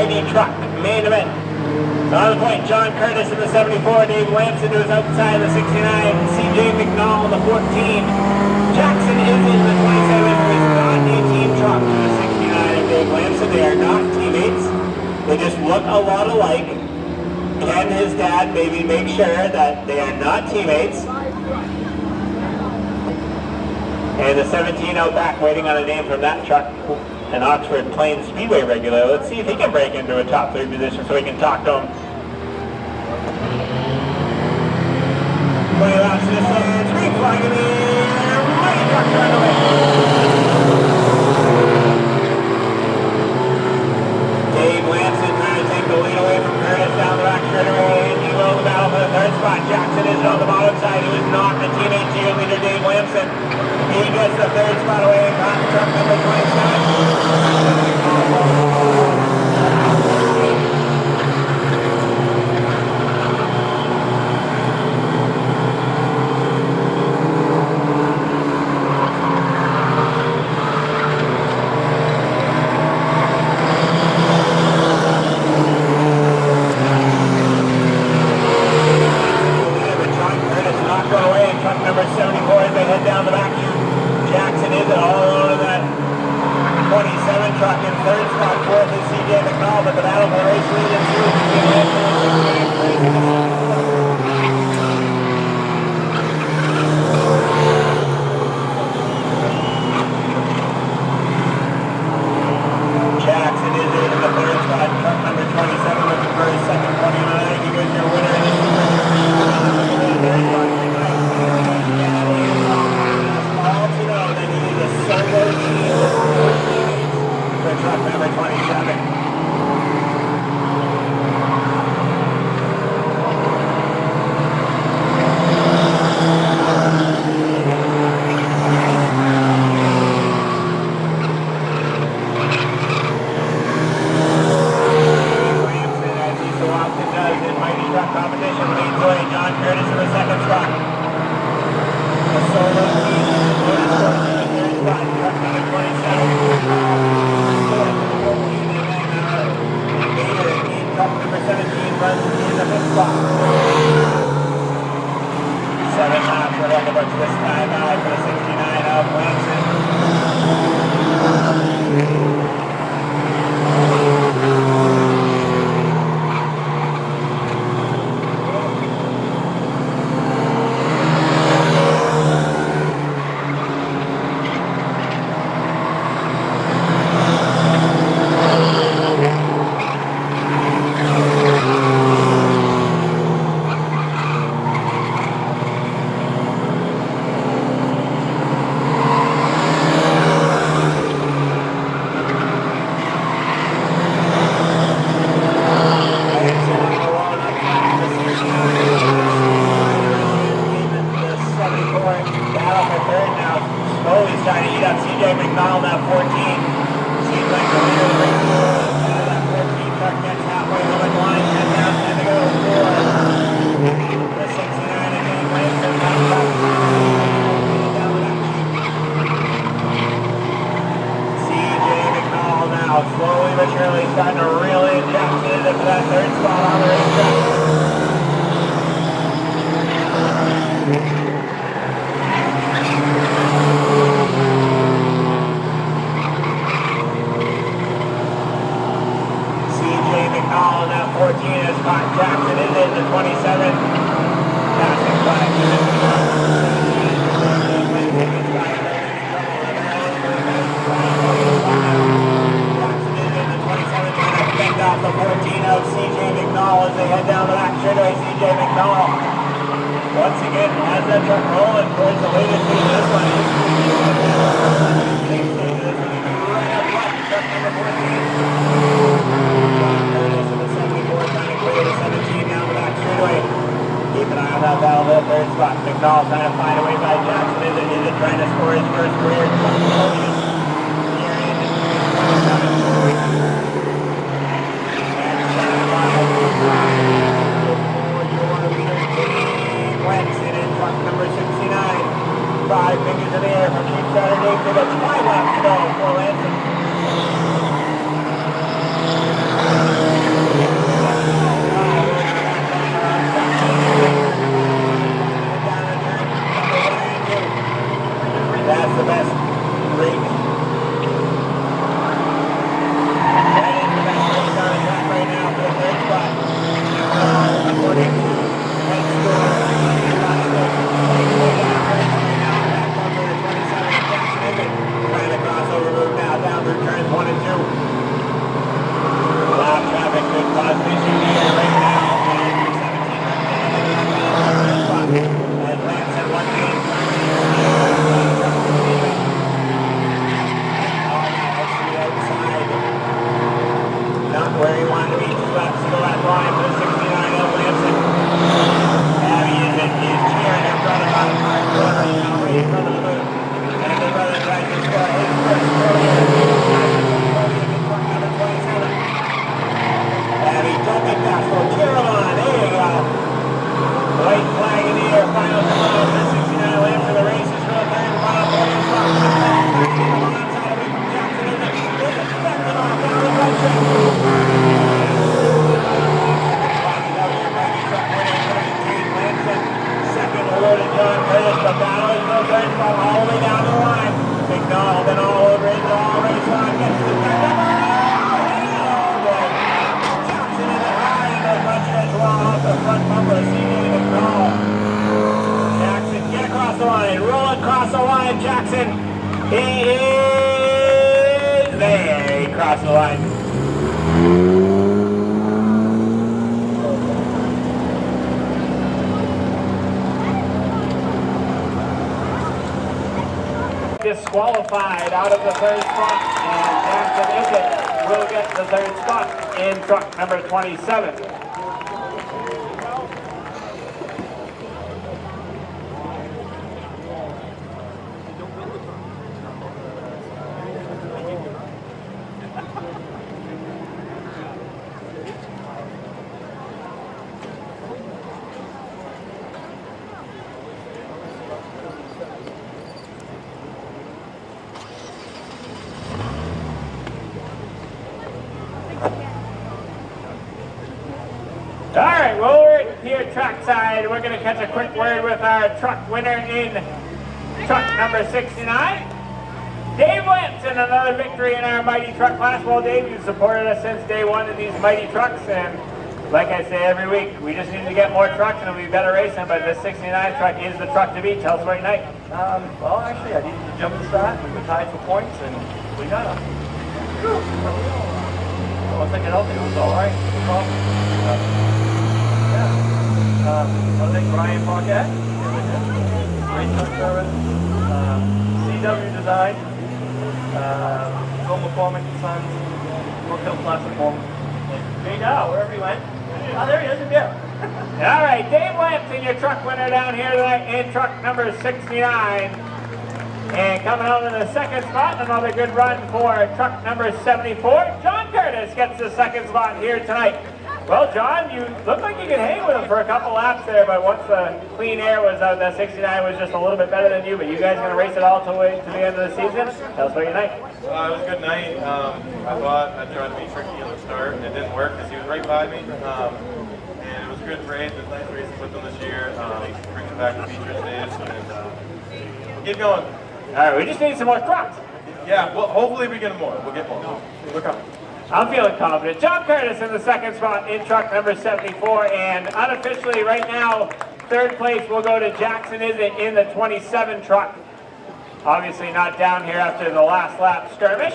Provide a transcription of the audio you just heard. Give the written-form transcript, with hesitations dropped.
Saturday truck main event. On the point, John Curtis in the 74, Dave Lamson to his outside the 69, CJ McNall in the 14, Jackson is in the 27, who is not a team truck to the 69 and Dave Lamson. They are not teammates. They just look a lot alike. Ken, his dad, maybe make sure that they are not teammates. And the 17 out back waiting on a name from that truck, an Oxford Plains Speedway regular. Let's see if he can break into a top 3 position so we can talk to him. 20 laps to the stands, green flag in the air, mighty truck right away. Dave Lamson trying to take the lead away from Curtis down the back straightaway. He will the battle for the 3rd spot. Jackson is on the bottom side. He was not the teammate cheerleader Dave Lamson. He gets the 3rd spot away and got truck number 27. Number 74 as they head down the back. Jackson is all over that 27 truck in 3rd spot. 4th is CJ McNall, but the battle for the race lead Jackson is in the 3rd spot. Truck number 27 looking for his second 29. He was your winner in this truck number 27. Competition leads away. John Curtis in the 2nd spot. The solo lead in the 3rd spot. Truck number 27. Truck number 17 runs in the 5th spot. 7 laps are left about this time out for the 69 of Lamson. Starting to eat up CJ McNall, that 14. Seems like the leader of the race. That 14 truck gets halfway to the line. 10 down, 10 to go. 4. The 69 and Dave Lamson comes up. CJ McNall now slowly but surely starting to reel in Jackson into that 3rd spot on the racetrack. McNall now 14 as Scott Jackson is in the 27. Passing by off the 14 of CJ McNall as they head down the back straightaway. CJ McNall once again has that truck rolling towards the latest lead of this one. Right up front, truck number 14. Down the back straightaway. Keep an eye on that battle there, 3rd spot. McNall trying to find a way by Jackson. Is it trying to score his first career? Lamson in truck number 69. 5 fingers in the air from Keith Saturday. They got 5 laps to go for Lamson. deep under the boot. And his brother tries to score his first goal here. Truck number 27. And he don't make that for Caroline. There you go. White flag in the air. Final come out. The 69 lap for the race is for the third and final quarter. Second awarded John Curtis, but battle is no third from all the way down the line. McDonald and all over into all race on. Gets to the back. Jackson in the high and the front stretch wall off the front bumper of CJ McDonald. Jackson, get across the line. Roll across the line, Jackson. He is there. He crossed the line. Disqualified out of the third spot, and Jackson Izzett will get the third spot in truck number 27. All right, well, we're here trackside. We're going to catch a quick word with our truck winner in truck number 69. Dave Lampson, another victory in our Mighty Truck class. Well, Dave, you've supported us since day one in these Mighty Trucks, and like I say every week, we just need to get more trucks and it'll be better racing, but this 69 truck is the truck to beat. Tell us about your night. Well, actually, I needed to jump the start. We were tied for points, and we got them. I was thinking out there, it was all right. No problem. I think Brian Paquette, great truck service, CW Design, Phil McCormick and Sons, Brookhill Plastic Home, and Jay Dow, wherever he went. Oh, there he is, yeah. All right, Dave Lampson, your truck winner down here tonight in truck number 69. And coming out in the second spot, another good run for truck number 74. John Curtis gets the second spot here tonight. Well, John, you look like you could hang with him for a couple laps there, but once the clean air was out, that 69 was just a little bit better than you, but you guys going to race it all to the end of the season? Tell us about your night. It was a good night. I thought I tried to be tricky on the start, and it didn't work because he was right by me. And it was a good race. It was nice racing with him this year. Bringing back the feature days, and keep going. All right, we just need some more trucks. Yeah, well, hopefully we get more. We'll get more. We're coming. I'm feeling confident. John Curtis in the second spot in truck number 74, and unofficially right now, third place will go to Jackson Izzett in the 27 truck. Obviously not down here after the last lap skirmish.